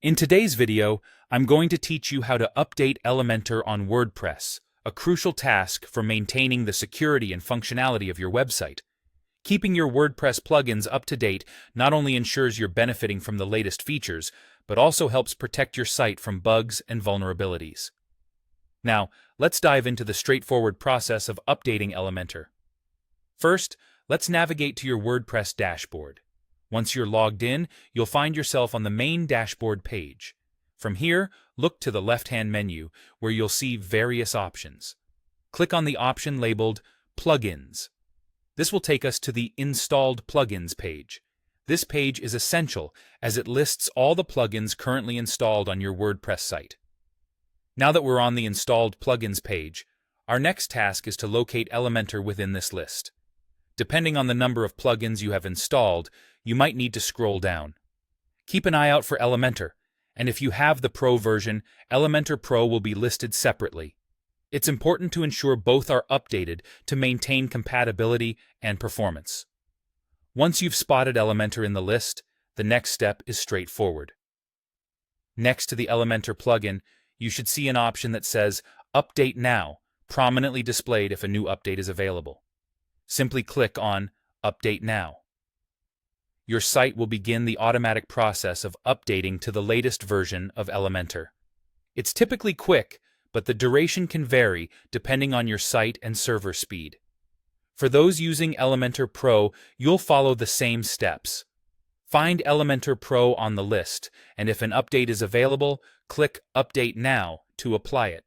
In today's video, I'm going to teach you how to update Elementor on WordPress, a crucial task for maintaining the security and functionality of your website. Keeping your WordPress plugins up to date not only ensures you're benefiting from the latest features, but also helps protect your site from bugs and vulnerabilities. Now, let's dive into the straightforward process of updating Elementor. First, let's navigate to your WordPress dashboard. Once you're logged in, you'll find yourself on the main dashboard page. From here, look to the left-hand menu, where you'll see various options. Click on the option labeled Plugins. This will take us to the Installed Plugins page. This page is essential as it lists all the plugins currently installed on your WordPress site. Now that we're on the Installed Plugins page, our next task is to locate Elementor within this list. Depending on the number of plugins you have installed, you might need to scroll down. Keep an eye out for Elementor, and if you have the Pro version, Elementor Pro will be listed separately. It's important to ensure both are updated to maintain compatibility and performance. Once you've spotted Elementor in the list, the next step is straightforward. Next to the Elementor plugin, you should see an option that says Update Now, prominently displayed if a new update is available. Simply click on Update Now. Your site will begin the automatic process of updating to the latest version of Elementor. It's typically quick, but the duration can vary depending on your site and server speed. For those using Elementor Pro, you'll follow the same steps. Find Elementor Pro on the list, and if an update is available, click Update Now to apply it.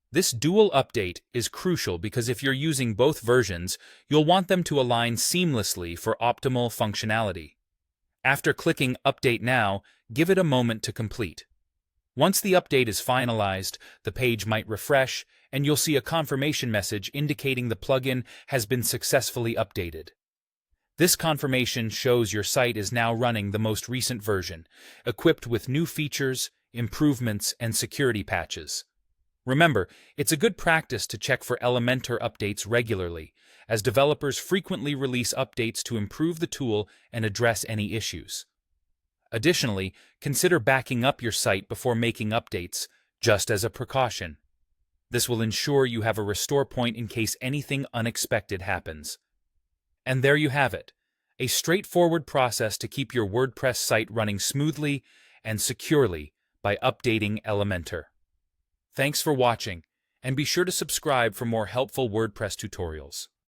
This dual update is crucial because if you're using both versions, you'll want them to align seamlessly for optimal functionality. After clicking Update Now, give it a moment to complete. Once the update is finalized, the page might refresh, and you'll see a confirmation message indicating the plugin has been successfully updated. This confirmation shows your site is now running the most recent version, equipped with new features, improvements, and security patches. Remember, it's a good practice to check for Elementor updates regularly, as developers frequently release updates to improve the tool and address any issues. Additionally, consider backing up your site before making updates, just as a precaution. This will ensure you have a restore point in case anything unexpected happens. And there you have it, a straightforward process to keep your WordPress site running smoothly and securely by updating Elementor. Thanks for watching, and be sure to subscribe for more helpful WordPress tutorials.